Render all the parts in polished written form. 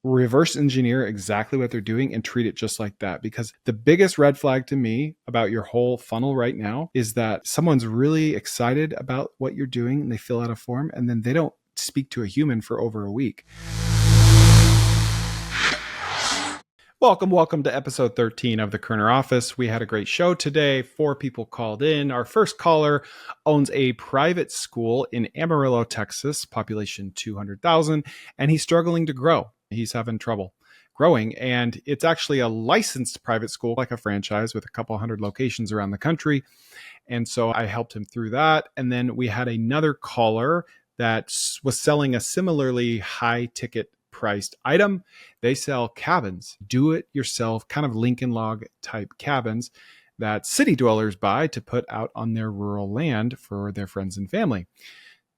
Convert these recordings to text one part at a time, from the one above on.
reverse engineer exactly what they're doing and treat it just like that. Because the biggest red flag to me about your whole funnel right now is that someone's really excited about what you're doing and they fill out a form and then they don't speak to a human for over a week. Welcome to episode 13 of the Kerner Office. We had a great show today. 4 people called in. Our first caller owns a private school in Amarillo, Texas, population 200,000, and he's struggling to grow. He's having trouble growing, and it's actually a licensed private school, like a franchise with a couple hundred locations around the country. And so I helped him through that. And then we had another caller that was selling a similarly high ticket priced item. They sell cabins, do it yourself, kind of Lincoln log type cabins that city dwellers buy to put out on their rural land for their friends and family.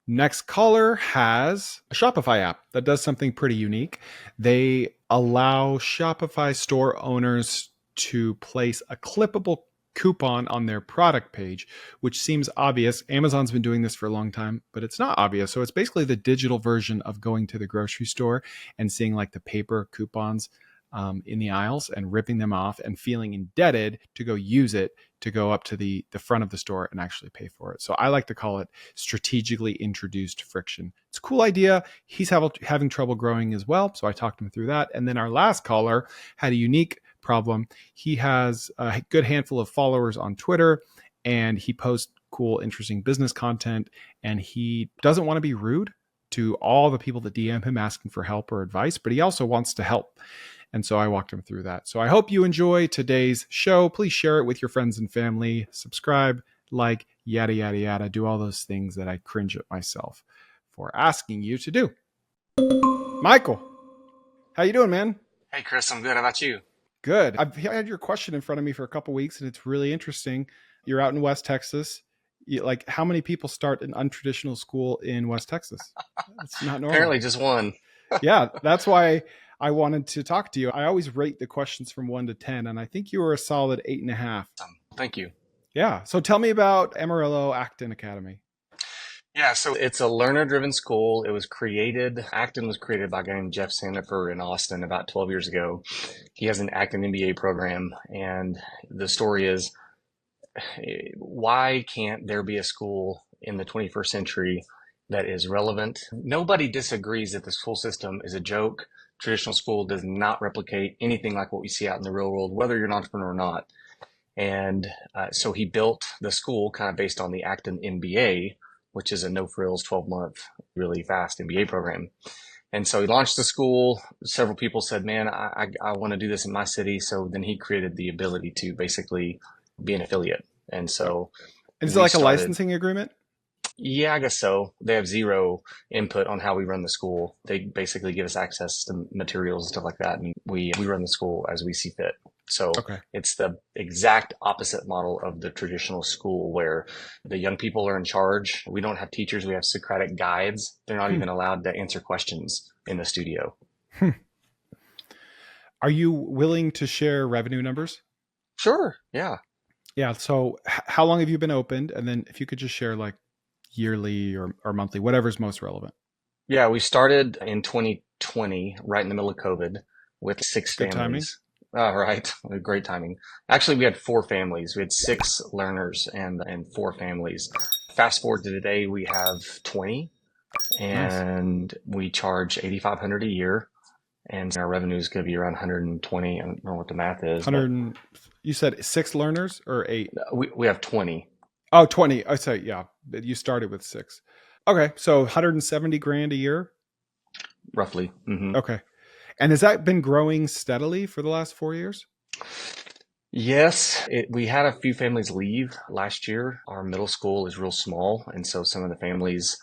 Next caller has a Shopify app that does something pretty unique. They allow Shopify store owners to place a clippable coupon on their product page, which seems obvious. Amazon's been doing this for a long time, but it's not obvious. So it's basically the digital version of going to the grocery store and seeing like the paper coupons in the aisles and ripping them off and feeling indebted to go use it to go up to the front of the store and actually pay for it. So I like to call it strategically introduced friction. It's a cool idea. He's having trouble growing as well. So I talked him through that. And then our last caller had a unique problem. He has a good handful of followers on Twitter and he posts cool, interesting business content. And he doesn't want to be rude to all the people that DM him asking for help or advice, but he also wants to help. And so I walked him through that. So I hope you enjoy today's show. Please share it with your friends and family. Subscribe, like, yada, yada, yada. Do all those things that I cringe at myself for asking you to do. Michael, how you doing, man? Hey, Chris, I'm good. How about you? Good. I've had your question in front of me for a couple of weeks, and it's really interesting. You're out in West Texas. Like, how many people start an untraditional school in West Texas? It's not normal. Apparently just one. Yeah, that's why I wanted to talk to you. I always rate the questions from 1 to 10, and I think you were a solid 8.5. Thank you. Yeah. So tell me about Amarillo Acton Academy. Yeah, so it's a learner-driven school. Acton was created by a guy named Jeff Sandifer in Austin about 12 years ago. He has an Acton MBA program, and the story is, why can't there be a school in the 21st century that is relevant? Nobody disagrees that the school system is a joke. Traditional school does not replicate anything like what we see out in the real world, whether you're an entrepreneur or not. And so he built the school kind of based on the Acton MBA, which is a no-frills 12-month, really fast MBA program. And so he launched the school. Several people said, man, I want to do this in my city. So then he created the ability to basically be an affiliate. And so is it like a licensing agreement? Yeah, I guess so. They have zero input on how we run the school. They basically give us access to materials and stuff like that. And we run the school as we see fit. So It's the exact opposite model of the traditional school where the young people are in charge. We don't have teachers. We have Socratic guides. They're not even allowed to answer questions in the studio. Are you willing to share revenue numbers? Sure. Yeah. Yeah. So how long have you been opened? And then if you could just share like yearly or monthly, whatever's most relevant. Yeah. We started in 2020, right in the middle of COVID with 6 Good families. Right. Great timing. Actually, we had 4 families. We had 6 learners and 4 families. Fast forward to today, we have 20 and we charge $8,500 a year. And our revenue is going to be around 120. I don't know what the math is. 100. You said 6 learners or 8? We have 20. Oh, 20. I say, yeah. You started with 6. Okay. So 170 grand a year? Roughly. Mm-hmm. Okay. And has that been growing steadily for the last 4 years? Yes. We had a few families leave last year. Our middle school is real small. And so some of the families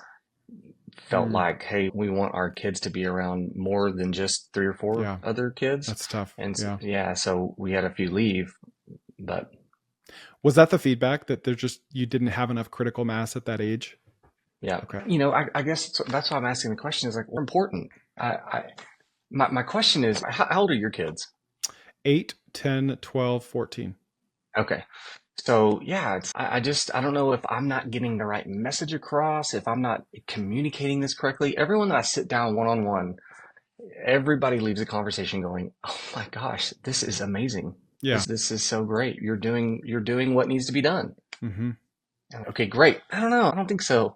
felt like, hey, we want our kids to be around more than just 3 or 4 other kids. That's tough. And so we had a few leave, but. Was that the feedback that you didn't have enough critical mass at that age? Yeah. Okay. You know, I guess that's why I'm asking the question is like, we're important. My question is, how old are your kids? 8, 10, 12, 14. Okay. So yeah, I don't know if I'm not getting the right message across, if I'm not communicating this correctly. Everyone that I sit down one-on-one, Everybody leaves the conversation going, "Oh my gosh, this is amazing. Yeah. This is so great. You're doing what needs to be done." Hmm. Okay, great. I don't know. I don't think so.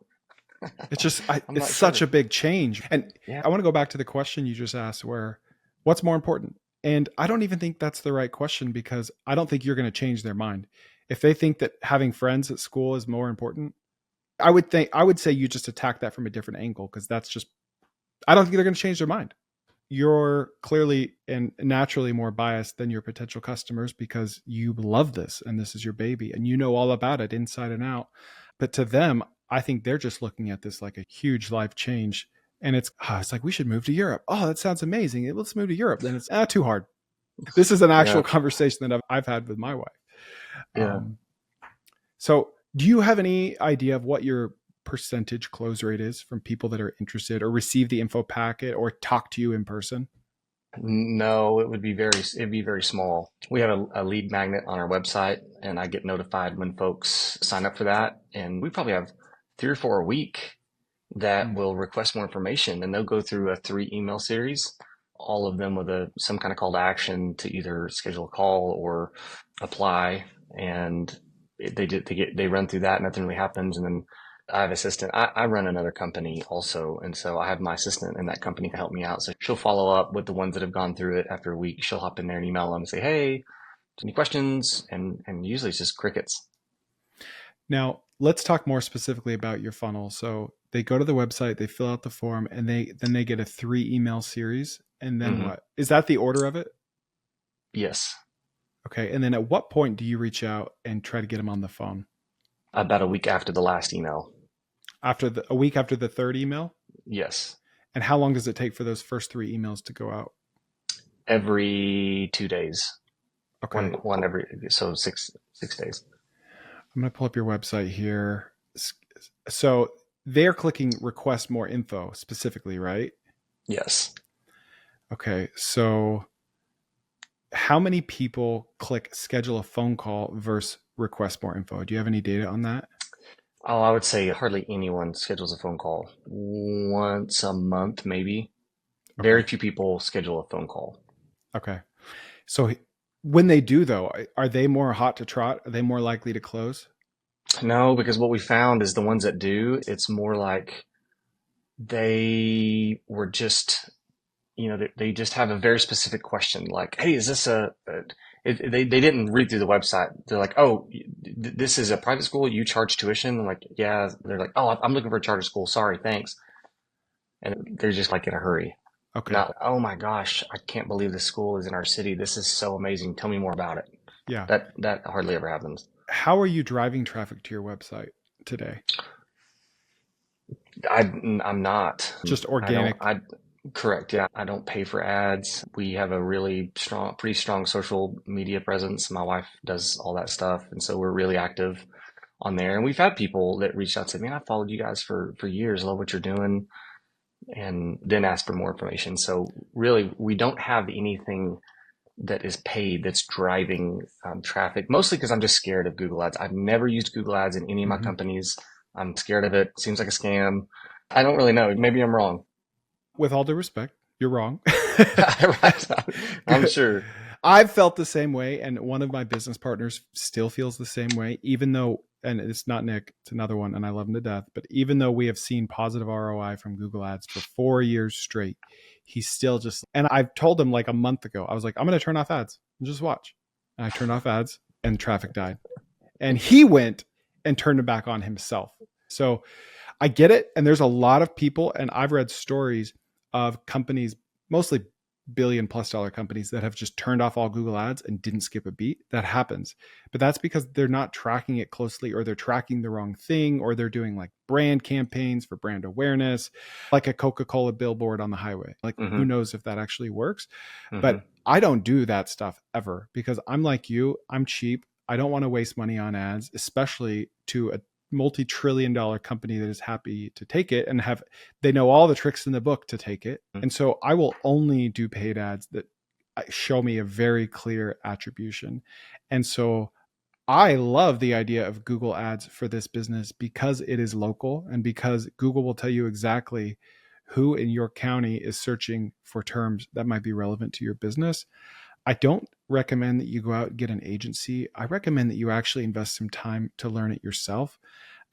It's just, I'm it's not such a sure. big change. And Yeah. I want to go back to the question you just asked where what's more important? And I don't even think that's the right question because I don't think you're going to change their mind. If they think that having friends at school is more important, I would say you just attack that from a different angle because that's just, I don't think they're going to change their mind. You're clearly and naturally more biased than your potential customers because you love this and this is your baby and you know all about it inside and out. But to them, I think they're just looking at this like a huge life change. And it's like, we should move to Europe. Oh, that sounds amazing. Let's move to Europe. Then it's too hard. This is an Yeah. actual conversation that I've had with my wife. Yeah. Um, so, do you have any idea of what your percentage close rate is from people that are interested or receive the info packet or talk to you in person? No, it'd be very small. We have a lead magnet on our website, and I get notified when folks sign up for that. And we probably have 3 or 4 a week that Mm. will request more information, and they'll go through a 3 email series, all of them with some kind of call to action to either schedule a call or apply. And they run through that, nothing really happens, and then I have an assistant. I run another company also, and so I have my assistant in that company to help me out. So she'll follow up with the ones that have gone through it after a week. She'll hop in there and email them and say, "Hey, any questions?" And usually it's just crickets. Now, let's talk more specifically about your funnel. So they go to the website, they fill out the form, and they get a 3 email series. And then Hmm. what? Is that the order of it? Yes, Okay. And then at what point do you reach out and try to get them on the phone? about a week after the last email. After a week after the third email? Yes, And how long does it take for those first 3 emails to go out? every 2 days. Okay. One every so 6 days. I'm going to pull up your website here. So they're clicking request more info specifically, right? Yes. Okay. So how many people click schedule a phone call versus request more info? Do you have any data on that? Oh, I would say hardly anyone schedules a phone call. Once a month, maybe. Very Okay. few people schedule a phone call. Okay. So when they do though, are they more hot to trot? Are they more likely to close? No, because what we found is the ones that do, it's more like they were just, they just have a very specific question, like, "Hey, is this they didn't read through the website. They're like, "Oh, this is a private school. You charge tuition?" I'm like, "Yeah." They're like, "Oh, I'm looking for a charter school. Sorry, thanks." And they're just like in a hurry. Okay. Not, "Oh my gosh, I can't believe this school is in our city. This is so amazing. Tell me more about it." Yeah. That hardly ever happens. How are you driving traffic to your website today? I'm not. Just I don't. organic. Correct. Yeah, I don't pay for ads. We have a really strong, pretty strong social media presence. My wife does all that stuff, and so we're really active on there. And we've had people that reached out and said, "Man, I followed you guys for years. Love what you're doing," and then ask for more information. So really, we don't have anything that is paid that's driving traffic, mostly because I'm just scared of Google Ads. I've never used Google Ads in any of my Mhm. companies. I'm scared of it. Seems like a scam. I don't really know. Maybe I'm wrong. With all due respect, you're wrong. Right. I'm sure. I've felt the same way, and one of my business partners still feels the same way, even though, and it's not Nick, it's another one, and I love him to death. But even though we have seen positive ROI from Google Ads for 4 years straight, he's still just, and I've told him like a month ago, I was like, I'm going to turn off ads and just watch. And I turned off ads, and traffic died. And he went and turned it back on himself. So I get it. And there's a lot of people, and I've read stories of companies, mostly $1 billion+ companies, that have just turned off all Google ads and didn't skip a beat. That happens. But that's because they're not tracking it closely, or they're tracking the wrong thing, or they're doing like brand campaigns for brand awareness, like a Coca-Cola billboard on the highway. Like, who Hmm. knows if that actually works? Hmm. But I don't do that stuff ever because I'm like you, I'm cheap. I don't want to waste money on ads, especially to a multi-trillion-dollar company that is happy to take it and have, they know all the tricks in the book to take it. And so I will only do paid ads that show me a very clear attribution. And so I love the idea of Google ads for this business because it is local and because Google will tell you exactly who in your county is searching for terms that might be relevant to your business. I don't recommend that you go out and get an agency. I recommend that you actually invest some time to learn it yourself.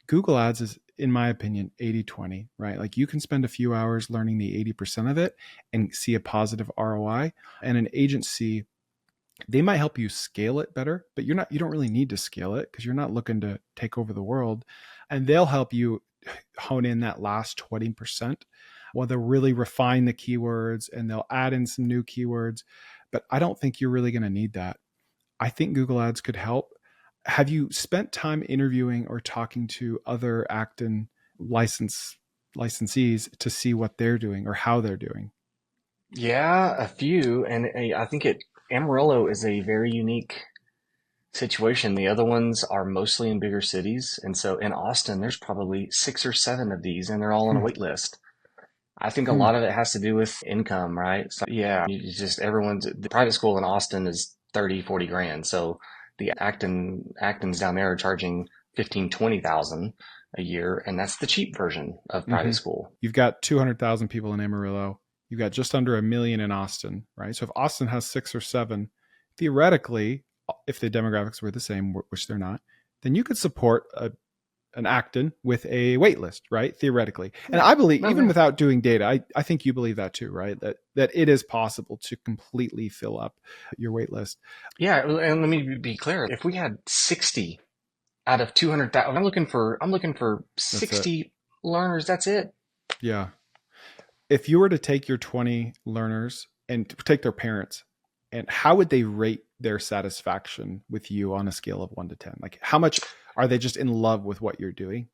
Google Ads is, in my opinion, 80-20, right? Like you can spend a few hours learning the 80% of it and see a positive ROI. And an agency, they might help you scale it better, but you don't really need to scale it because you're not looking to take over the world. And they'll help you hone in that last 20%. Well, they'll really refine the keywords and they'll add in some new keywords. But I don't think you're really going to need that. I think Google Ads could help. Have you spent time interviewing or talking to other Acton licensees to see what they're doing or how they're doing? Yeah, a few. And I think Amarillo is a very unique situation. The other ones are mostly in bigger cities. And so in Austin, there's probably 6 or 7 of these, and they're all on a Hmm. wait list. I think a Hmm. lot of it has to do with income, right? So yeah, you just the private school in Austin is 30, 40 grand. So the Actons down there are charging 15, 20,000 a year, and that's the cheap version of Hmm. private school. You've got 200,000 people in Amarillo. You've got just under a million in Austin, right? So if Austin has 6 or 7, theoretically, if the demographics were the same, which they're not, then you could support an Acton with a wait list, right? Theoretically. And Yeah. I believe, No, even yeah. without doing data, I think you believe that too, right? That it is possible to completely fill up your wait list. Yeah, and let me be clear. If we had 60 out of 200,000, I'm looking for That's it. 60 learners. That's it. Yeah. If you were to take your 20 learners and take their parents, and how would they rate their satisfaction with you on a scale of 1 to 10? Like how much are they just in love with what you're doing?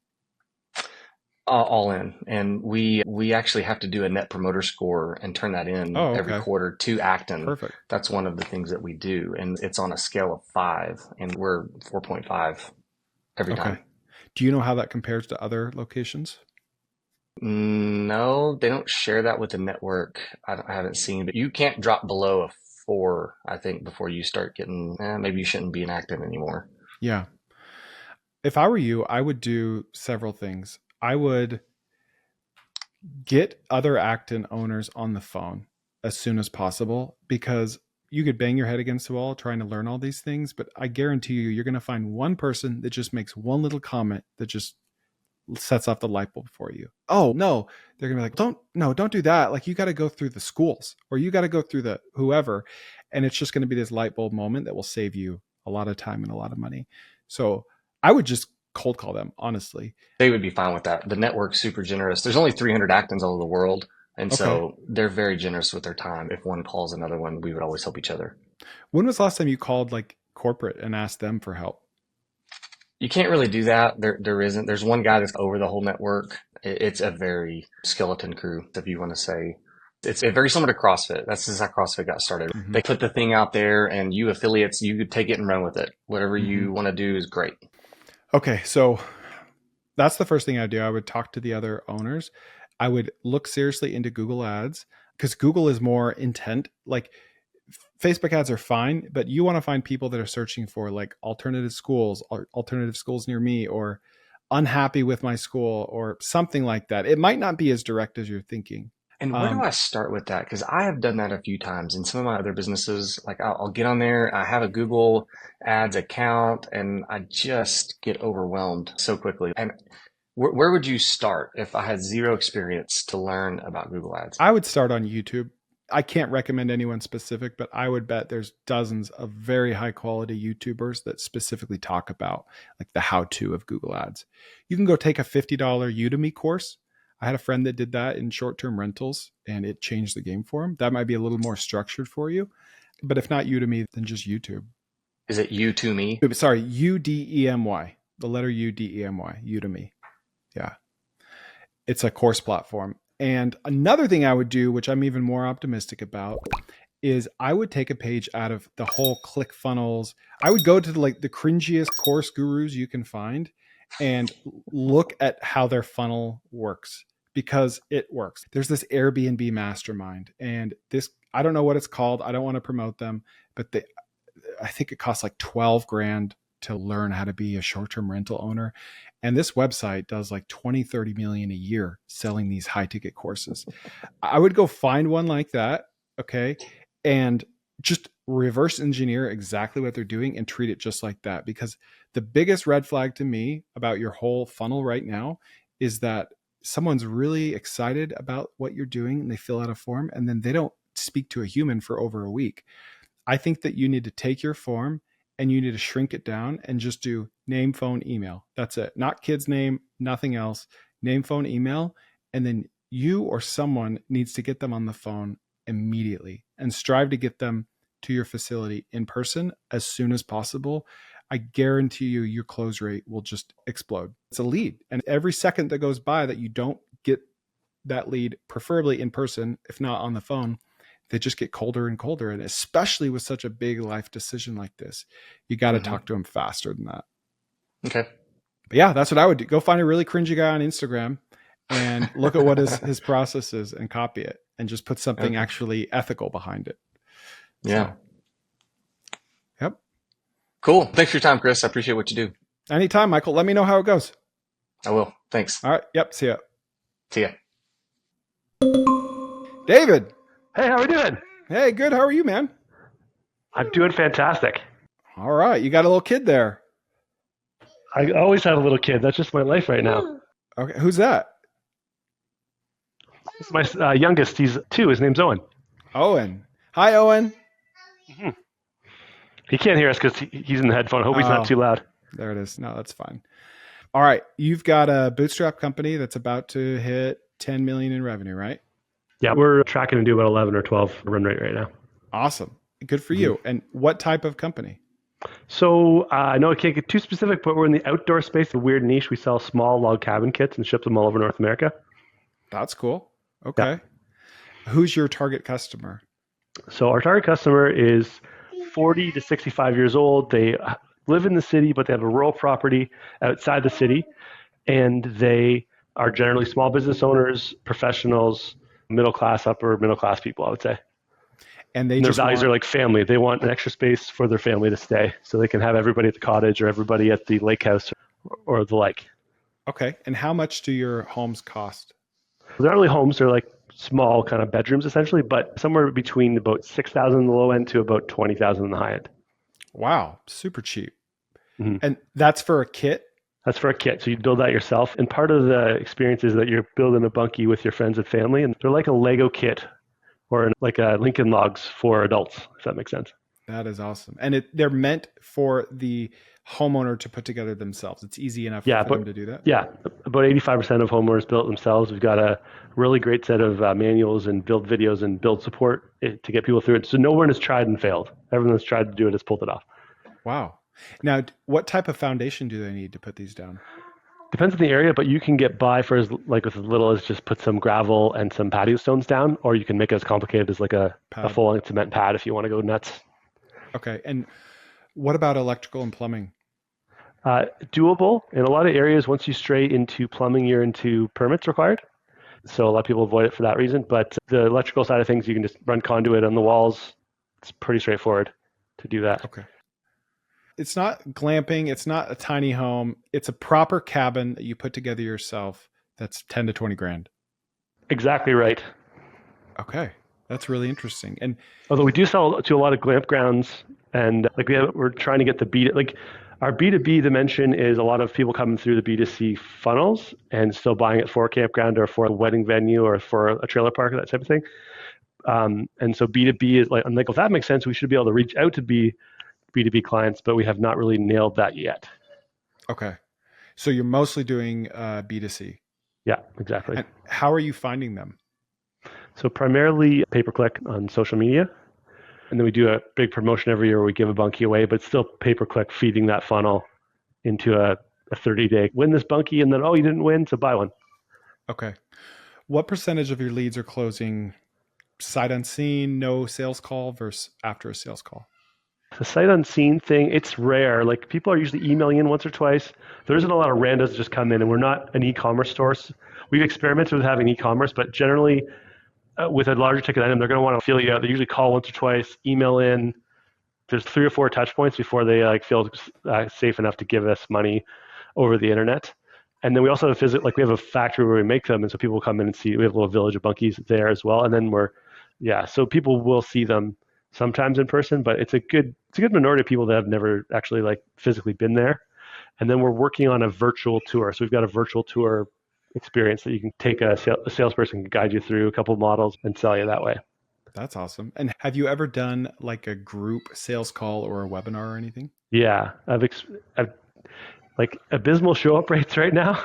All in. And we actually have to do a net promoter score and turn that in Oh, every okay. quarter to Acton. Perfect. That's one of the things that we do. And it's on a scale of 5, and we're 4.5 every Okay. time. Do you know how that compares to other locations? No, they don't share that with the network. I haven't seen, but you can't drop below a 4, I think, before you start getting, maybe you shouldn't be in Acton anymore. Yeah. If I were you, I would do several things. I would get other Acton owners on the phone as soon as possible because you could bang your head against the wall trying to learn all these things, but I guarantee you, you're going to find one person that just makes one little comment that just sets off the light bulb for you. Oh no, they're gonna be like, don't do that. Like you got to go through the schools or you got to go through the whoever, and it's just going to be this light bulb moment that will save you a lot of time and a lot of money. So I would just cold call them honestly. They would be fine with that. The network's super generous. There's only 300 Actons all over the world. And Okay. so they're very generous with their time. If one calls another one, we would always help each other. When was the last time you called like corporate and asked them for help? You can't really do that. There isn't. There's one guy that's over the whole network. It's a very skeleton crew, if you want to say. It's very similar to CrossFit. That's just how CrossFit got started. Mm-hmm. They put the thing out there, and you affiliates, you could take it and run with it. Whatever Mm-hmm. you want to do is great. Okay, so that's the first thing I do. I would talk to the other owners. I would look seriously into Google Ads because Google is more intent. Like Facebook ads are fine, but you want to find people that are searching for like alternative schools or alternative schools near me or unhappy with my school or something like that. It might not be as direct as you're thinking. And where do Um, I start with that? Because I have done that a few times in some of my other businesses. Like I'll get on there, I have a Google Ads account, and I just get overwhelmed so quickly. And where would you start if I had zero experience to learn about Google Ads? I would start on YouTube. I can't recommend anyone specific, but I would bet there's dozens of very high quality YouTubers that specifically talk about like the how to of Google Ads. You can go take a $50 Udemy course. I had a friend that did that in short term rentals and it changed the game for him. That might be a little more structured for you. But if not Udemy, then just YouTube. Is it you to me? Sorry, Udemy, the letter Udemy, Udemy. Yeah. It's a course platform. And another thing I would do, which I'm even more optimistic about, is I would take a page out of the whole ClickFunnels. I would go to like the cringiest course gurus you can find and look at how their funnel works because it works. There's this Airbnb mastermind and this, I don't know what it's called. I don't want to promote them, but I think it costs like 12 grand to learn how to be a short-term rental owner. And this website does like 20, 30 million a year selling these high ticket courses. I would go find one like that. Okay. And just reverse engineer exactly what they're doing and treat it just like that. Because the biggest red flag to me about your whole funnel right now is that someone's really excited about what you're doing and they fill out a form and then they don't speak to a human for over a week. I think that you need to take your form and you need to shrink it down and just do name, phone, email. That's it. Not kid's name, nothing else. Name, phone, email. And then you or someone needs to get them on the phone immediately and strive to get them to your facility in person as soon as possible. I guarantee you your close rate will just explode. It's a lead. And every second that goes by that you don't get that lead, preferably in person, if not on the phone, they just get colder and colder. And especially with such a big life decision like this, you got to talk to them faster than that. Okay. But yeah, that's what I would do. Go find a really cringy guy on Instagram and look at what his process is and copy it and just put something actually ethical behind it. Yeah. So, yep. Cool. Thanks for your time, Chris. I appreciate what you do. Anytime, Michael. Let me know how it goes. I will. Thanks. All right. Yep. See ya. See ya. David. Hey, how are we doing? Hey, good. How are you, man? I'm doing fantastic. All right. You got a little kid there. I always had a little kid. That's just my life right now. Okay. Who's that? This is my youngest. He's 2. His name's Owen. Owen. Hi, Owen. Mm-hmm. He can't hear us because he's in the headphone. Hope he's not too loud. There it is. No, that's fine. All right. You've got a bootstrap company that's about to hit 10 million in revenue, right? Yeah, we're tracking to do about 11 or 12 run rate right now. Awesome. Good for you. And what type of company? So I know I can't get too specific, but we're in the outdoor space, a weird niche. We sell small log cabin kits and ship them all over North America. That's cool. Okay. Yeah. Who's your target customer? So our target customer is 40 to 65 years old. They live in the city, but they have a rural property outside the city. And they are generally small business owners, professionals, middle class, upper middle class people, I would say. And their values are like family. They want an extra space for their family to stay so they can have everybody at the cottage or everybody at the lake house or the like. Okay. And how much do your homes cost? They're not really homes. They're like small kind of bedrooms essentially, but somewhere between about 6,000 in the low end to about 20,000 in the high end. Wow. Super cheap. Mm-hmm. And that's for a kit? That's for a kit. So you build that yourself. And part of the experience is that you're building a bunkie with your friends and family. And they're like a Lego kit or like a Lincoln Logs for adults, if that makes sense. That is awesome. And they're meant for the homeowner to put together themselves. It's easy enough for them to do that. Yeah. About 85% of homeowners build it themselves. We've got a really great set of manuals and build videos and build support to get people through it. So no one has tried and failed. Everyone that's tried to do it has pulled it off. Wow. Now, what type of foundation do they need to put these down? Depends on the area, but you can get by for with as little as just put some gravel and some patio stones down, or you can make it as complicated as like a full cement pad if you want to go nuts. Okay. And what about electrical and plumbing? Doable. In a lot of areas, once you stray into plumbing, you're into permits required. So a lot of people avoid it for that reason. But the electrical side of things, you can just run conduit on the walls. It's pretty straightforward to do that. Okay. It's not glamping. It's not a tiny home. It's a proper cabin that you put together yourself. That's 10 to 20 grand. Exactly right. Okay. That's really interesting. And although we do sell to a lot of glamp grounds and we're trying to get our B2B dimension is a lot of people coming through the B2C funnels and still buying it for a campground or for a wedding venue or for a trailer park, that type of thing. And so B2B is I'm like, if that makes sense, we should be able to reach out to B2B clients, but we have not really nailed that yet. Okay. So you're mostly doing B2C. Yeah, exactly. And how are you finding them? So primarily pay-per-click on social media. And then we do a big promotion every year where we give a bunkie away, but still pay-per-click feeding that funnel into a 30-day, win this bunkie, and then, you didn't win, so buy one. Okay. What percentage of your leads are closing sight unseen, no sales call versus after a sales call? The sight unseen thing, it's rare. Like people are usually emailing in once or twice. There isn't a lot of randos that just come in, and we're not an e-commerce store. We've experimented with having e-commerce, but generally with a larger ticket item, they're going to want to feel you out. They usually call once or twice, email in, there's 3 or 4 touch points before they like feel safe enough to give us money over the internet. And then we also have we have a factory where we make them, and so people come in and see. We have a little village of bunkies there as well, and then so people will see them sometimes in person, but it's a good minority of people that have never actually like physically been there. And then we're working on a virtual tour, so we've got a virtual tour experience that you can take a salesperson can guide you through a couple of models and sell you that way. That's awesome. And have you ever done like a group sales call or a webinar or anything? Yeah, I've like abysmal show up rates right now.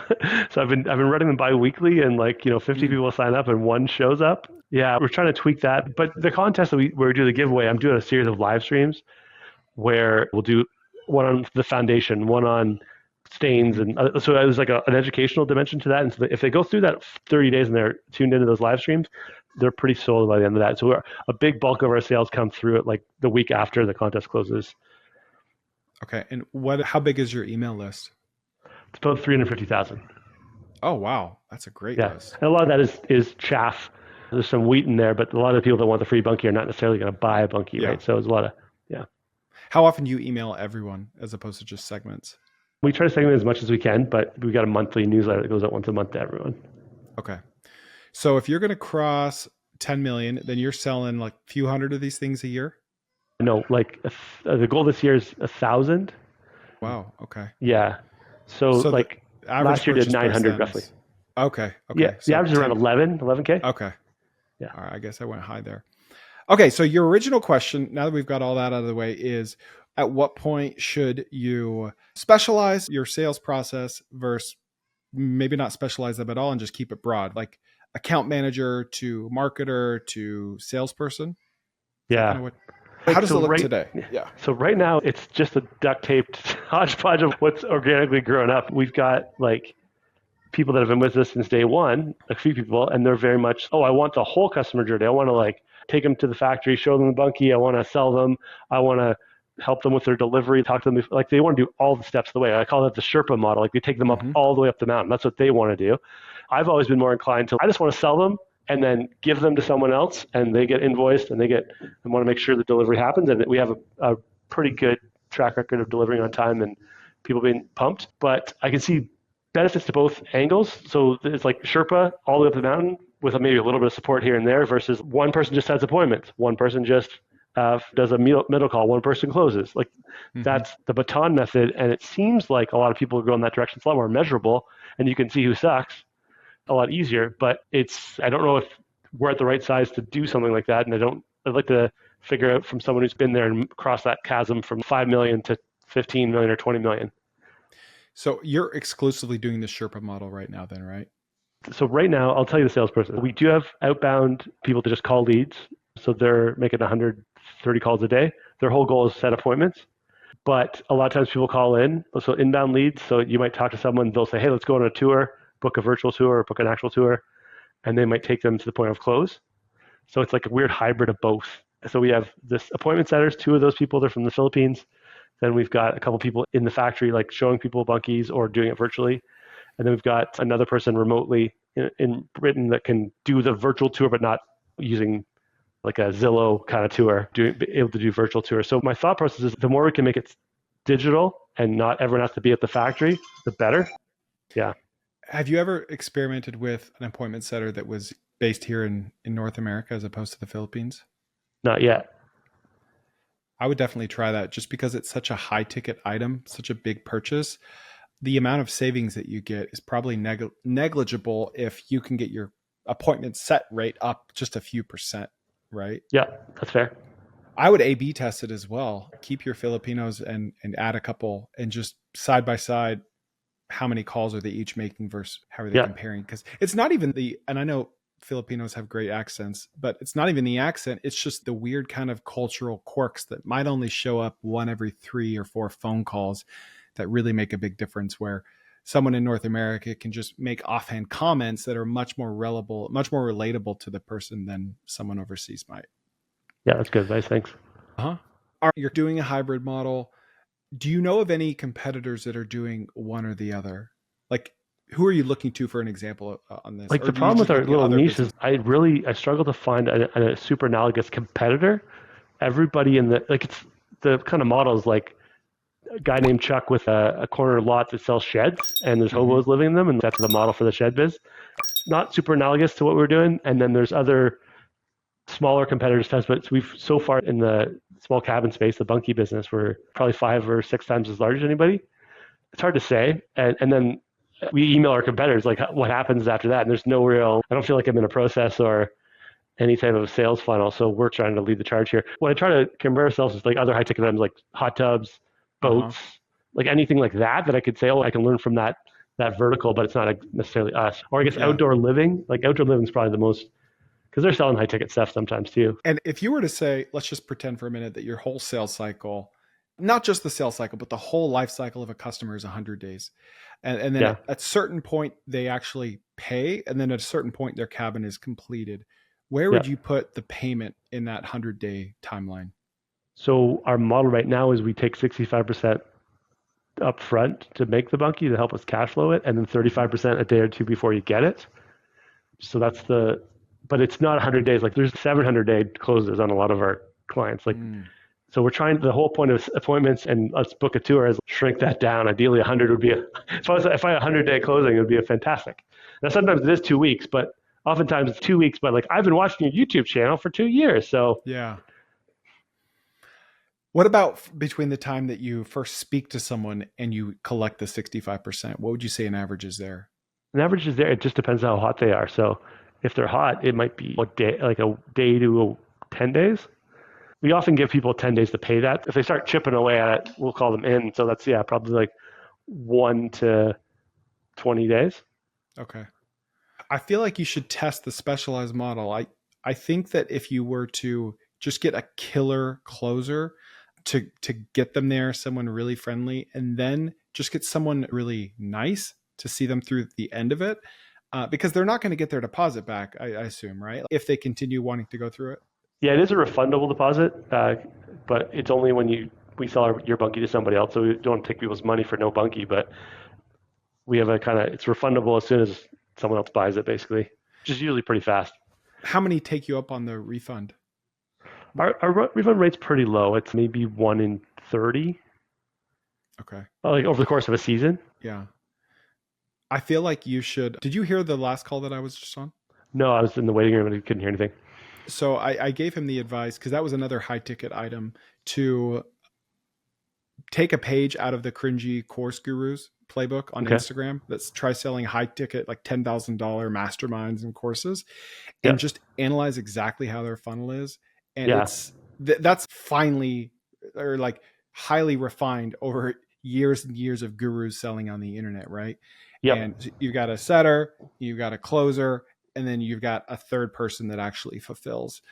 So I've been running them bi-weekly, and 50 people sign up and 1 shows up. Yeah, we're trying to tweak that. But the contest where we do the giveaway, I'm doing a series of live streams where we'll do one on the foundation, one on stains, and so it was like an educational dimension to that. And so if they go through that 30 days and they're tuned into those live streams, they're pretty sold by the end of that. So a big bulk of our sales come through it like the week after the contest closes. Okay. And how big is your email list? It's about 350,000. Oh, wow. That's a great list. And a lot of that is chaff. There's some wheat in there, but a lot of the people that want the free bunkie are not necessarily going to buy a bunkie, right? So there's a lot of, How often do you email everyone as opposed to just segments? We try to segment as much as we can, but we've got a monthly newsletter that goes out once a month to everyone. Okay. So if you're going to cross 10 million, then you're selling like a few hundred of these things a year? No, the goal this year is 1,000. Wow. Okay. Yeah. So like last year did 900 roughly. Okay. Yeah. So the average is around 11K. Okay. Yeah. All right. I guess I went high there. Okay. So your original question, now that we've got all that out of the way, is at what point should you specialize your sales process versus maybe not specialize them at all and just keep it broad, like account manager to marketer to salesperson? Yeah. How does it look today? Yeah. So right now it's just a duct taped hodgepodge of what's organically grown up. We've got like people that have been with us since day one, a few people, and they're very much, I want the whole customer journey. I want to like take them to the factory, show them the bunkie. I want to sell them. I want to help them with their delivery, talk to them. Like they want to do all the steps of the way. I call that the Sherpa model. Like we take them up all the way up the mountain. That's what they want to do. I've always been more inclined to, I just want to sell them and then give them to someone else, and they get invoiced, and I want to make sure the delivery happens, and that we have a pretty good track record of delivering on time and people being pumped. But I can see benefits to both angles. So it's like Sherpa all the way up the mountain with maybe a little bit of support here and there versus one person just has appointments. One person just does a middle call. One person closes. Like that's the baton method. And it seems like a lot of people are going that direction. It's a lot more measurable, and you can see who sucks a lot easier. But I don't know if we're at the right size to do something like that. And I'd like to figure out from someone who's been there and cross that chasm from 5 million to 15 million or 20 million. So you're exclusively doing the Sherpa model right now then, right? So right now, I'll tell you the salesperson. We do have outbound people to just call leads. So they're making 130 calls a day. Their whole goal is set appointments. But a lot of times people call in, so inbound leads. So you might talk to someone, they'll say, hey, let's go on a tour, book a virtual tour or book an actual tour. And they might take them to the point of close. So it's like a weird hybrid of both. So we have this appointment setters. 2 of those people, they're from the Philippines. Then we've got a couple people in the factory, like showing people bunkies or doing it virtually. And then we've got another person remotely in Britain that can do the virtual tour, but not using like a Zillow kind of tour, able to do virtual tours. So my thought process is the more we can make it digital and not everyone has to be at the factory, the better. Yeah. Have you ever experimented with an appointment setter that was based here in North America as opposed to the Philippines? Not yet. I would definitely try that just because it's such a high ticket item, such a big purchase. The amount of savings that you get is probably negligible if you can get your appointment set rate up just a few percent, right? Yeah, that's fair. I would A/B test it as well. Keep your Filipinos and add a couple and just side by side, how many calls are they each making versus how are they comparing? Because it's not even and I know Filipinos have great accents, but it's not even the accent. It's just the weird kind of cultural quirks that might only show up one every 3 or 4 phone calls that really make a big difference, where someone in North America can just make offhand comments that are much more relatable to the person than someone overseas might. Yeah, that's good advice. Thanks. You're doing a hybrid model. Do you know of any competitors that are doing one or the other? Like, who are you looking to for an example on this? Like the problem with our little niche is I struggle to find a super analogous competitor. Everybody the kind of model is like a guy named Chuck with a corner lot that sells sheds, and there's hobos living in them, and that's the model for the shed biz. Not super analogous to what we're doing. And then there's other smaller competitors, but we've so far in the small cabin space, the bunkie business, we're probably 5 or 6 times as large as anybody. It's hard to say. And then we email our competitors, like what happens after that. And there's no real, I don't feel like I'm in a process or any type of sales funnel. So we're trying to lead the charge here. What I try to compare ourselves is like other high ticket items like hot tubs, boats, like anything like that I could say, oh, I can learn from that vertical, but it's not necessarily us. Or I guess outdoor living, like outdoor living is probably the most, because they're selling high ticket stuff sometimes too. And if you were to say, let's just pretend for a minute that your whole sales cycle, not just the sales cycle, but the whole life cycle of a customer is 100 days. And then at a certain point, they actually pay. And then at a certain point, their cabin is completed. Where would you put the payment in that 100-day timeline? So our model right now is we take 65% up front to make the bunkie to help us cash flow it, and then 35% a day or two before you get it. So that's but it's not 100 days. Like there's 700-day closes on a lot of our clients. Like, so we're trying, the whole point of appointments and let's book a tour is shrink that down. Ideally 100 would be if I had a 100-day closing, it would be a fantastic. Now sometimes it is 2 weeks, but oftentimes it's 2 weeks, but like I've been watching your YouTube channel for 2 years. So yeah. What about between the time that you first speak to someone and you collect the 65%? What would you say an average is there? An average is there. It just depends how hot they are. So if they're hot, it might be a day to 10 days. We often give people 10 days to pay that. If they start chipping away at it, we'll call them in. So that's, probably like 1 to 20 days. Okay. I feel like you should test the specialized model. I think that if you were to just get a killer closer to get them there, someone really friendly, and then just get someone really nice to see them through the end of it, because they're not going to get their deposit back, I assume, right? If they continue wanting to go through it. Yeah, it is a refundable deposit, but it's only when we sell your bunkie to somebody else. So we don't take people's money for no bunkie, but we have it's refundable as soon as someone else buys it, basically, which is usually pretty fast. How many take you up on the refund? Our refund rate's pretty low. It's maybe 1 in 30. Okay. Like over the course of a season. Yeah. I feel like you should. Did you hear the last call that I was just on? No, I was in the waiting room and I couldn't hear anything. So I gave him the advice, because that was another high ticket item, to take a page out of the Cringy Course Gurus playbook on Instagram. That's try selling high ticket, like $10,000 masterminds and courses, and just analyze exactly how their funnel is. And that's finely, or like highly refined over years and years of gurus selling on the internet, right? Yep. And you've got a setter, you've got a closer, and then you've got a third person that actually fulfills.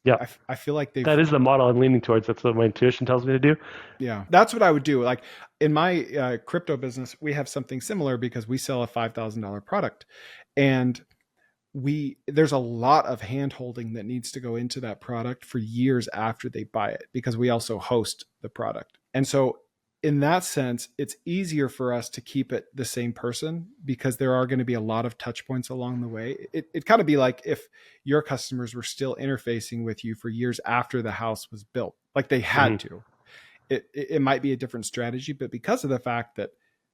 Yeah, I feel like that is the model I'm leaning towards. That's what my intuition tells me to do. Yeah, that's what I would do. Like in my crypto business, we have something similar because we sell a $5,000 product, and there's a lot of hand holding that needs to go into that product for years after they buy it, because we also host the product. And so in that sense, it's easier for us to keep it the same person, because there are going to be a lot of touch points along the way. It kind of be like if your customers were still interfacing with you for years after the house was built, like they had to. It might be a different strategy, but because of the fact that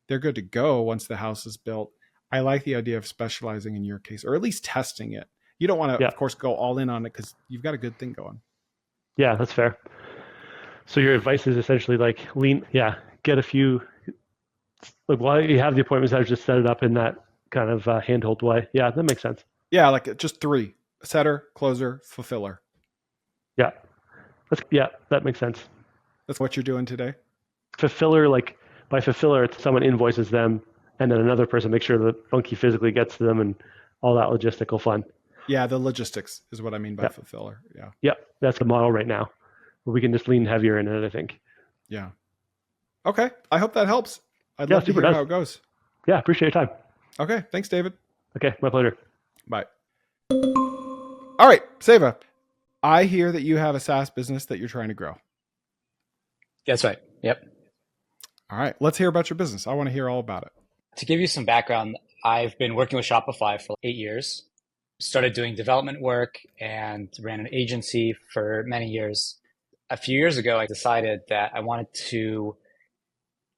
they're good to go once the house is built, I like the idea of specializing in your case, or at least testing it. You don't want to, of course, go all in on it because you've got a good thing going. Yeah, that's fair. So your advice is essentially like get a few, like while you have the appointments, I just set it up in that kind of handhold way. Yeah, that makes sense. Yeah, like just 3: setter, closer, fulfiller. Yeah, that makes sense. That's what you're doing today? Fulfiller, like by fulfiller, it's someone invoices them, and then another person makes sure the bunkie physically gets to them and all that logistical fun. Yeah, the logistics is what I mean by fulfiller. Yeah. Yep, that's the model right now. We can just lean heavier in it, I think. Yeah. Okay. I hope that helps. I'd love to hear how it goes. Yeah, appreciate your time. Okay. Thanks, David. Okay, my pleasure. Bye. All right, Seva, I hear that you have a SaaS business that you're trying to grow. That's right. Yep. All right. Let's hear about your business. I want to hear all about it. To give you some background, I've been working with Shopify for 8 years. Started doing development work and ran an agency for many years. A few years ago, I decided that I wanted to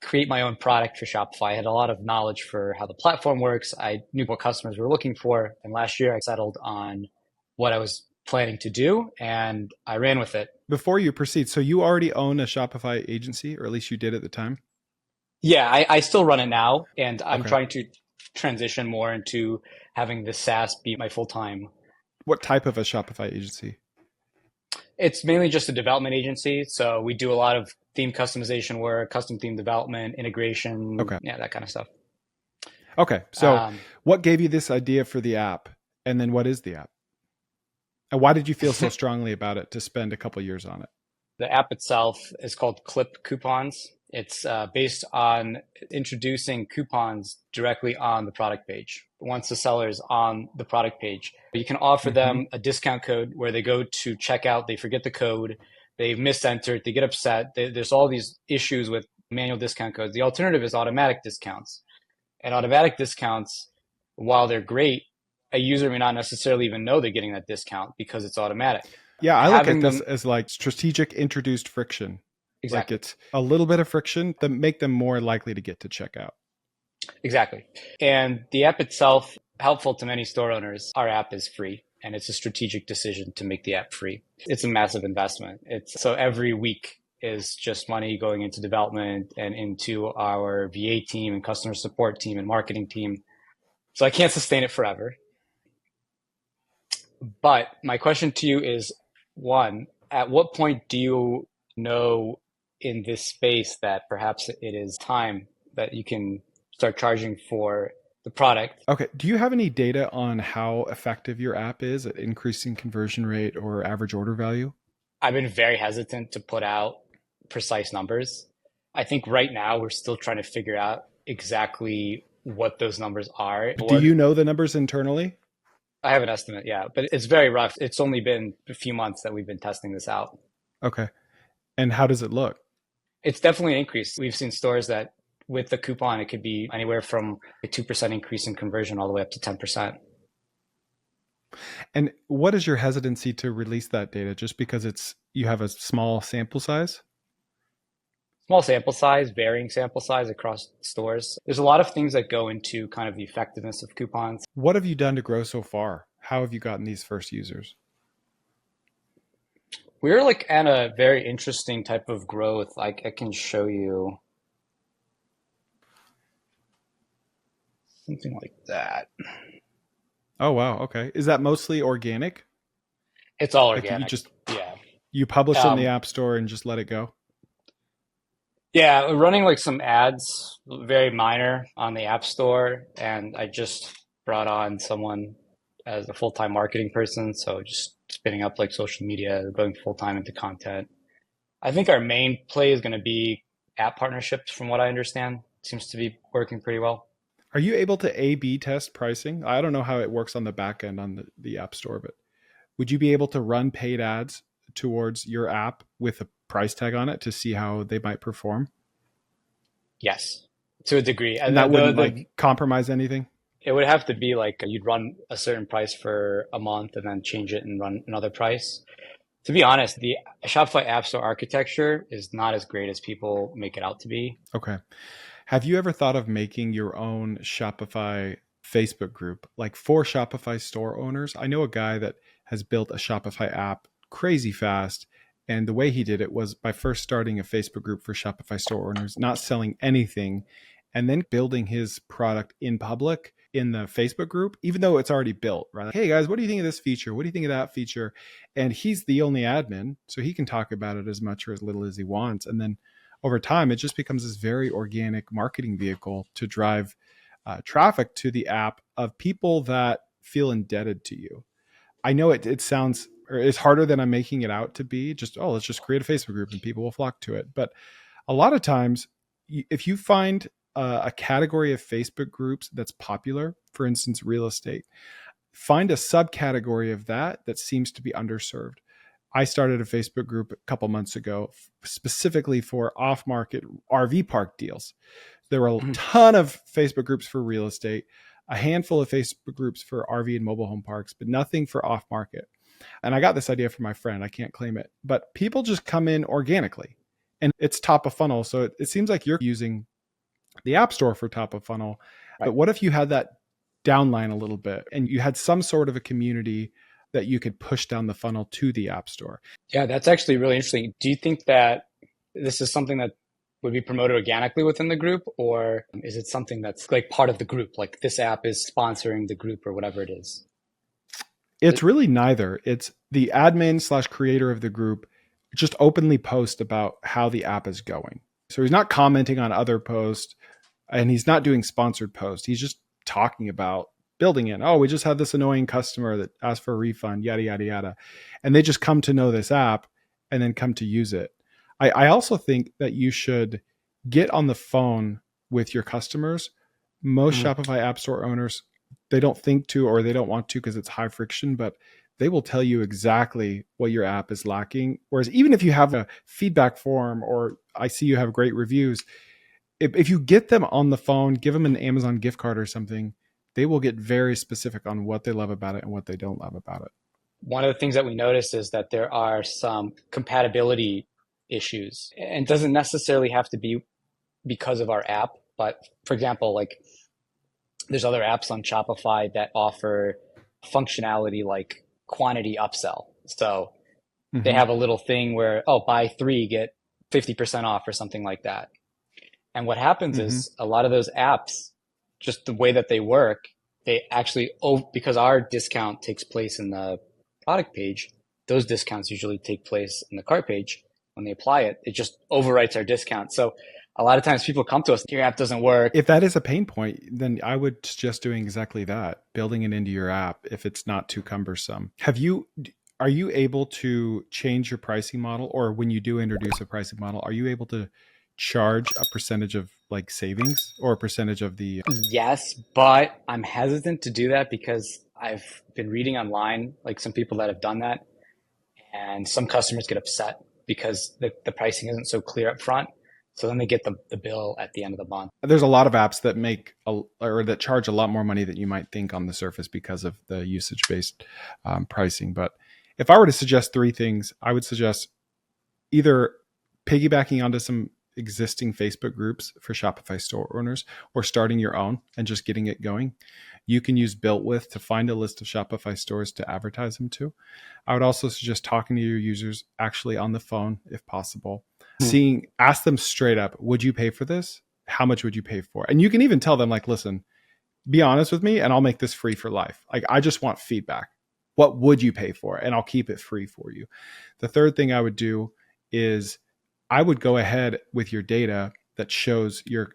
create my own product for Shopify. I had a lot of knowledge for how the platform works. I knew what customers were looking for. And last year I settled on what I was planning to do and I ran with it. Before you proceed, so you already own a Shopify agency, or at least you did at the time? Yeah, I still run it now and I'm Okay. trying to transition more into having the SaaS be my full-time. What type of a Shopify agency? It's mainly just a development agency. So we do a lot of theme customization work, custom theme development, integration, Okay. yeah, that kind of stuff. Okay. So Um, what gave you this idea for the app? And then what is the app? And why did you feel so strongly about it to spend a couple years on it? The app itself is called Clip Coupons. It's based on introducing coupons directly on the product page. Once the seller is on the product page, you can offer them a discount code where they go to checkout, they forget the code, they've misentered, they get upset. There's all these issues with manual discount codes. The alternative is automatic discounts. And automatic discounts, while they're great, a user may not necessarily even know they're getting that discount because it's automatic. Yeah, I look at Having this them as like strategic introduced friction. Like exactly. it's a little bit of friction that make them more likely to get to checkout. Exactly. And the app itself, helpful to many store owners. Our app is free and it's a strategic decision to make the app free. It's a massive investment. So every week is just money going into development and into our VA team and customer support team and marketing team. So I can't sustain it forever. But my question to you is, one, at what point do you know in this space that perhaps it is time that you can start charging for the product? Okay. Do you have any data on how effective your app is at increasing conversion rate or average order value? I've been very hesitant to put out precise numbers. I think right now we're still trying to figure out exactly what those numbers are. Do you know the numbers internally? I have an estimate, yeah, but it's very rough. It's only been a few months that we've been testing this out. Okay. And how does it look? It's definitely an increase. We've seen stores that with the coupon, it could be anywhere from a 2% increase in conversion all the way up to 10%. And what is your hesitancy to release that data? Just because you have a small sample size? Small sample size, varying sample size across stores. There's a lot of things that go into kind of the effectiveness of coupons. What have you done to grow so far? How have you gotten these first users? We're like at a very interesting type of growth. Like I can show you something like that. Oh, wow. Okay. Is that mostly organic? It's all Like organic. Yeah. you publish it in the Um, app store and just let it go? yeah, we're running like some ads, very minor on the App Store, and I just brought on someone as a full-time marketing person, so just spinning up like social media, going full-time into content. I think our main play is going to be app partnerships, from what I understand. Seems to be working pretty well. Are you able to A/B test pricing? I don't know how it works on the back end on the app store, but would you be able to run paid ads towards your app with a price tag on it to see how they might perform? Yes, to a degree. And that wouldn't like compromise anything? It would have to be like you'd run a certain price for a month and then change it and run another price. To be honest, the Shopify App Store architecture is not as great as people make it out to be. Okay. Have you ever thought of making your own Shopify Facebook group, like for Shopify store owners? I know a guy that has built a Shopify app crazy fast. And the way he did it was by first starting a Facebook group for Shopify store owners, not selling anything, and then building his product in public in the Facebook group, even though it's already built, right? Like, hey guys, what do you think of this feature? What do you think of that feature? And he's the only admin, so he can talk about it as much or as little as he wants. And then over time, it just becomes this very organic marketing vehicle to drive traffic to the app of people that feel indebted to you. I know it sounds, or it's harder than I'm making it out to be. Just, oh, let's just create a Facebook group and people will flock to it. But a lot of times, if you find a category of Facebook groups that's popular, for instance, real estate, find a subcategory of that seems to be underserved. I started a Facebook group a couple months ago specifically for off-market RV park deals. There were a ton of Facebook groups for real estate, a handful of Facebook groups for RV and mobile home parks, but nothing for off-market. And I got this idea from my friend. I can't claim it, but people just come in organically and it's top of funnel. So it seems like you're using the App Store for top of funnel. But what if you had that downline a little bit and you had some sort of a community that you could push down the funnel to the App Store? Yeah, that's actually really interesting. Do you think that this is something that would be promoted organically within the group, or is it something that's like part of the group, like this app is sponsoring the group or whatever it is? It's really neither. It's the admin / creator of the group just openly post about how the app is going. So he's not commenting on other posts and he's not doing sponsored posts. He's just talking about building it. Oh, we just had this annoying customer that asked for a refund, yada, yada, yada. And they just come to know this app and then come to use it. I also think that you should get on the phone with your customers. Most Shopify App Store owners, they don't think to, or they don't want to because it's high friction, but they will tell you exactly what your app is lacking. Whereas even if you have a feedback form or I see you have great reviews, if you get them on the phone, give them an Amazon gift card or something, they will get very specific on what they love about it and what they don't love about it. One of the things that we noticed is that there are some compatibility issues, and it doesn't necessarily have to be because of our app. But for example, like there's other apps on Shopify that offer functionality like quantity upsell. So they have a little thing where, oh, buy 3, get 50% off or something like that. And what happens is a lot of those apps, just the way that they work, they actually, because our discount takes place in the product page, those discounts usually take place in the cart page. When they apply it, it just overwrites our discount. So a lot of times people come to us, your app doesn't work. If that is a pain point, then I would suggest doing exactly that, building it into your app if it's not too cumbersome. Are you able to change your pricing model, or when you do introduce a pricing model, are you able to charge a percentage of like savings or a percentage of the... Yes, but I'm hesitant to do that because I've been reading online, like some people that have done that, and some customers get upset because the pricing isn't so clear up front. So then they get the bill at the end of the month. There's a lot of apps that or that charge a lot more money than you might think on the surface because of the usage-based pricing. But if I were to suggest 3 things, I would suggest either piggybacking onto some existing Facebook groups for Shopify store owners or starting your own and just getting it going. You can use Built With to find a list of Shopify stores to advertise them to. I would also suggest talking to your users actually on the phone if possible. Ask them straight up, would you pay for this? How much would you pay for it? And you can even tell them like, listen, be honest with me and I'll make this free for life. Like, I just want feedback. What would you pay for it? And I'll keep it free for you. The third thing I would do is I would go ahead with your data that shows your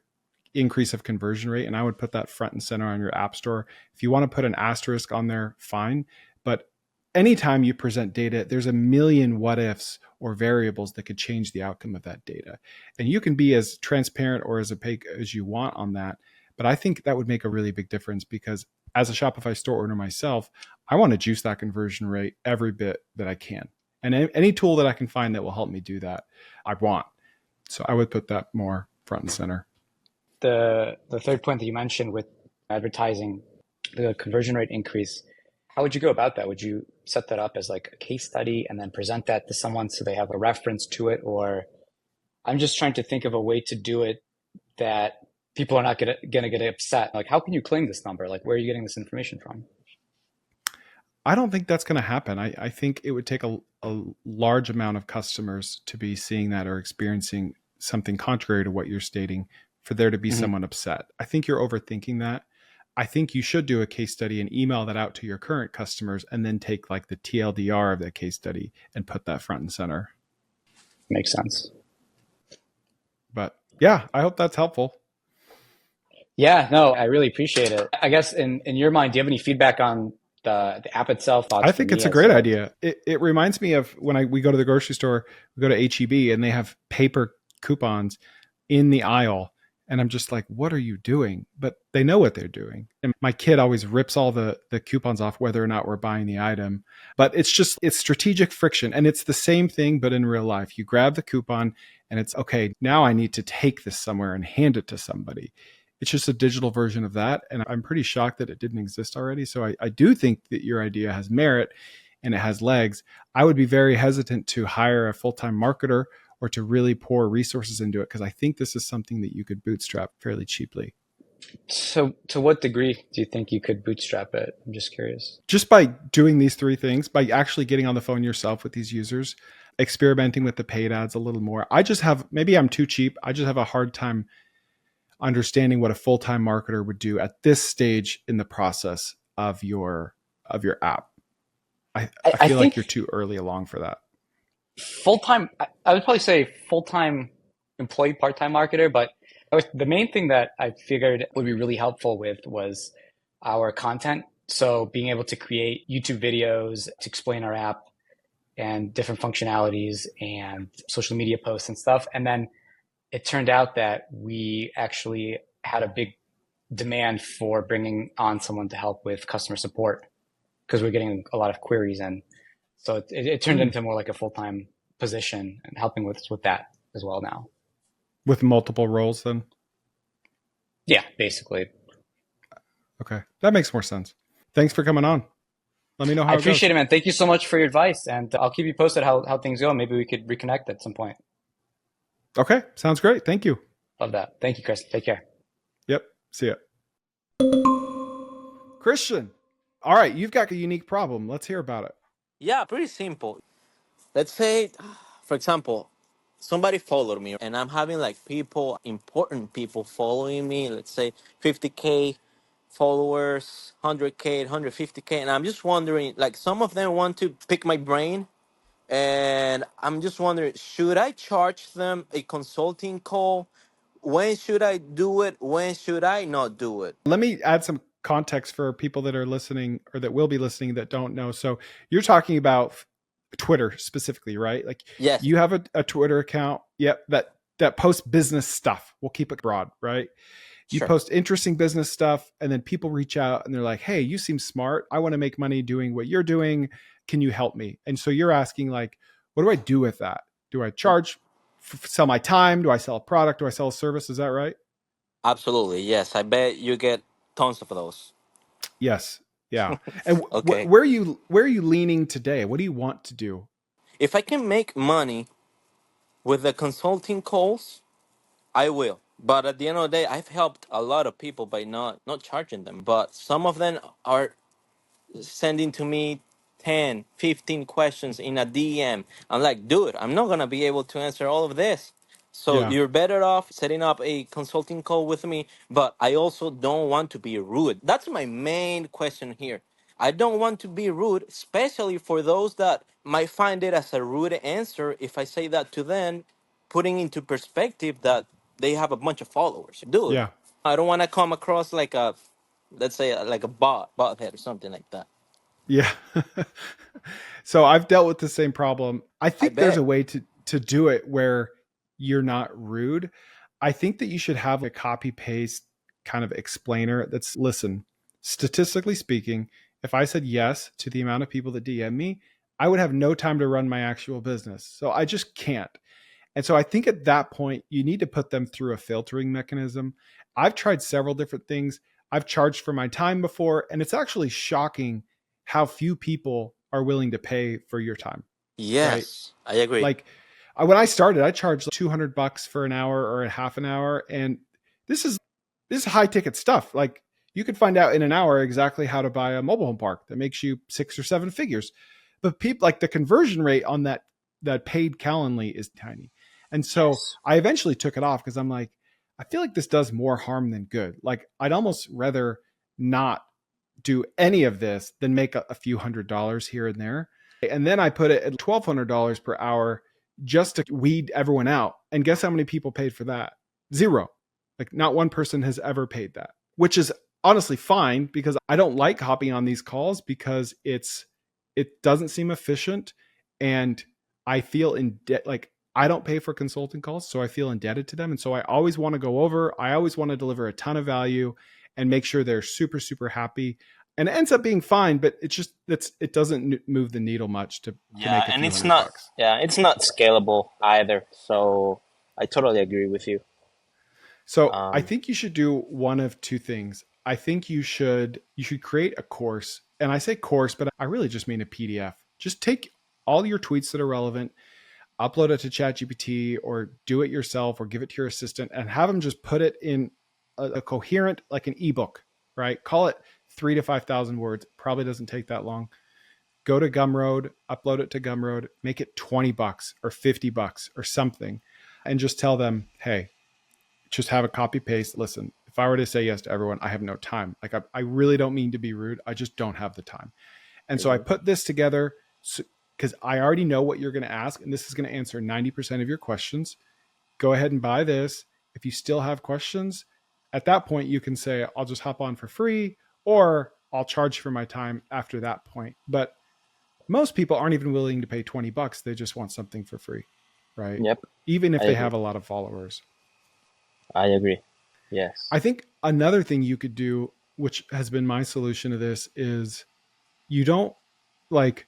increase of conversion rate. And I would put that front and center on your app store. If you want to put an asterisk on there, fine. But anytime you present data, there's a million what ifs or variables that could change the outcome of that data. And you can be as transparent or as opaque as you want on that. But I think that would make a really big difference because as a Shopify store owner myself, I want to juice that conversion rate every bit that I can. And any tool that I can find that will help me do that, I want. So I would put that more front and center. The third point that you mentioned with advertising, the conversion rate increase, how would you go about that? Would you set that up as like a case study and then present that to someone so they have a reference to it? Or I'm just trying to think of a way to do it that people are not going to get upset. Like, how can you claim this number? Like, where are you getting this information from? I don't think that's going to happen. I think it would take a large amount of customers to be seeing that or experiencing something contrary to what you're stating for there to be someone upset. I think you're overthinking that. I think you should do a case study and email that out to your current customers and then take like the TLDR of that case study and put that front and center. Makes sense. But yeah, I hope that's helpful. Yeah, no, I really appreciate it. I guess in your mind, do you have any feedback on the app itself? I think it's a great idea. It reminds me of when we go to the grocery store, we go to H-E-B and they have paper coupons in the aisle. And I'm just like, what are you doing? But they know what they're doing. And my kid always rips all the coupons off, whether or not we're buying the item. But it's strategic friction. And it's the same thing, but in real life. You grab the coupon and it's, okay, now I need to take this somewhere and hand it to somebody. It's just a digital version of that. And I'm pretty shocked that it didn't exist already. So I do think that your idea has merit and it has legs, I would be very hesitant to hire a full-time marketer or to really pour resources into it, because I think this is something that you could bootstrap fairly cheaply. So, to what degree do you think you could bootstrap it? I'm just curious. Just by doing these three things, by actually getting on the phone yourself with these users, experimenting with the paid ads a little more. Maybe I'm too cheap. I just have a hard time understanding what a full-time marketer would do at this stage in the process of your app. I feel like you're too early along for that. Full-time, I would probably say full-time employee, part-time marketer, but the main thing that I figured would be really helpful with was our content. So being able to create YouTube videos to explain our app and different functionalities and social media posts and stuff. And then it turned out that we actually had a big demand for bringing on someone to help with customer support because we're getting a lot of queries, and so it turned into more like a full-time position and helping with that as well now. With multiple roles then? Yeah, basically. Okay. That makes more sense. Thanks for coming on. Let me know how I it appreciate goes. it, man. Thank you so much for your advice, and I'll keep you posted how things go. Maybe we could reconnect at some point. Okay. Sounds great. Thank you. Love that. Thank you, Chris. Take care. Yep. See ya. Christian. All right. You've got a unique problem. Let's hear about it. Yeah, pretty simple. Let's say, for example, somebody followed me and I'm having like people, important people following me, let's say 50K followers, 100K, 150K. And I'm just wondering, like, some of them want to pick my brain. And I'm just wondering, should I charge them a consulting call? When should I do it? When should I not do it? Let me add some context for people that are listening or that will be listening that don't know. So you're talking about Twitter specifically, right? Like Yes, you have a Twitter account. Yep. That posts business stuff. We'll keep it broad, right? You sure. post interesting business stuff and then people reach out and they're like, hey, you seem smart. I want to make money doing what you're doing. Can you help me? And so you're asking like, what do I do with that? Do I charge, sell my time? Do I sell a product? Do I sell a service? Is that right? Absolutely. Yes. I bet you get tons of those. Yes. Yeah. And Okay. where are you leaning today? What do you want to do? If I can make money with the consulting calls, I will. But at the end of the day, I've helped a lot of people by not charging them. But some of them are sending to me 10, 15 questions in a DM. I'm like, dude, I'm not going to be able to answer all of this. So Yeah. you're better off setting up a consulting call with me, but I also don't want to be rude. That's my main question here. I don't want to be rude, especially for those that might find it as a rude answer if I say that to them, putting into perspective that they have a bunch of followers. Dude, Yeah. I don't want to come across like a, let's say, like a bot head or something like that. Yeah. So I've dealt with the same problem. I I think there's a bet. way to do it where you're not rude. I think that you should have a copy paste kind of explainer that's listen, statistically speaking, if I said yes to the amount of people that DM me, I would have no time to run my actual business. So I just can't. And so I think at that point, you need to put them through a filtering mechanism. I've tried several different things. I've charged for my time before, and it's actually shocking how few people are willing to pay for your time, right? Yes, I agree. Like when I started, I charged $200 for an hour or a half an hour. And this is high ticket stuff. Like you could find out in an hour exactly how to buy a mobile home park that makes you 6 or 7 figures. But people like the conversion rate on that paid Calendly is tiny. And so Yes. I eventually took it off because I'm like, I feel like this does more harm than good. Like I'd almost rather not do any of this than make a few $100s here and there. And then I put it at $1,200 per hour just to weed everyone out. And guess how many people paid for that? Zero. Like not one person has ever paid that, which is honestly fine because I don't like hopping on these calls because it doesn't seem efficient and I feel in debt. Like I don't pay for consulting calls, so I feel indebted to them. And so I always want to go over, I always want to deliver a ton of value and make sure they're super, super happy. And it ends up being fine, but it doesn't move the needle much to Yeah, make a and few it's hundred not bucks. yeah, it's not scalable either. So I totally agree with you. So I Um, think you should do one of two things. I think you should create a course, and I say course, but I really just mean a PDF. Just take all your tweets that are relevant, upload it to ChatGPT or do it yourself or give it to your assistant and have them just put it in a coherent, like an ebook, right? Call it 3,000 to 5,000 words. Probably doesn't take that long. Go to Gumroad, upload it to Gumroad, make it $20 or $50 or something, and just tell them, hey, just have a copy paste. Listen, if I were to say yes to everyone, I have no time. Like I really don't mean to be rude. I just don't have the time. And so I put this together because I already know what you're going to ask, and this is going to answer 90% of your questions. Go ahead and buy this. If you still have questions, at that point, you can say, I'll just hop on for free, or I'll charge for my time after that point. But most people aren't even willing to pay $20. They just want something for free, right? Yep. Even if I they agree. have a lot of followers. I agree. Yes. I think another thing you could do, which has been my solution to this, is you don't like,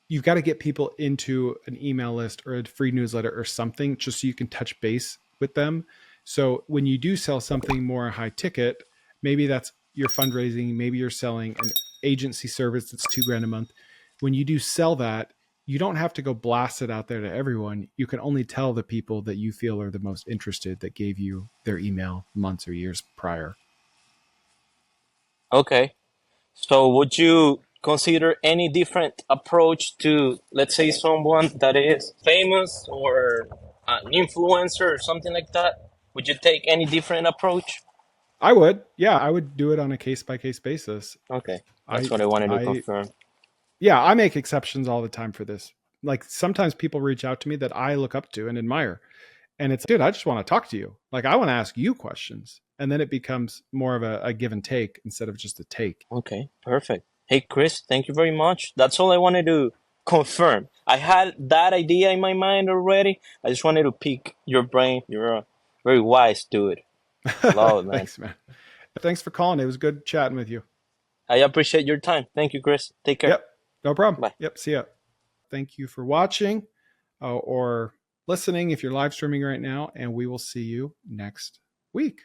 you've got to get people into an email list or a free newsletter or something just so you can touch base with them. So when you do sell something more high ticket, maybe that's your fundraising, maybe you're selling an agency service that's $2,000 a month. When you do sell that, you don't have to go blast it out there to everyone. You can only tell the people that you feel are the most interested that gave you their email months or years prior. Okay. So would you consider any different approach to, let's say, someone that is famous or an influencer or something like that? Would you take any different approach? I would. Yeah, I would do it on a case-by-case basis. Okay. That's what I wanted to confirm. Yeah, I make exceptions all the time for this. Like sometimes people reach out to me that I look up to and admire. And it's, dude, I just want to talk to you. Like I want to ask you questions. And then it becomes more of a give and take instead of just a take. Okay, perfect. Hey, Chris, thank you very much. That's all I wanted to confirm. I had that idea in my mind already. I just wanted to pick your brain. You're a very wise dude. Love it, man. Thanks, man. Thanks for calling. It was good chatting with you. I appreciate your time. Thank you, Chris. Take care. Yep. No problem. Bye. Yep. See ya. Thank you for watching or listening if you're live streaming right now. And we will see you next week.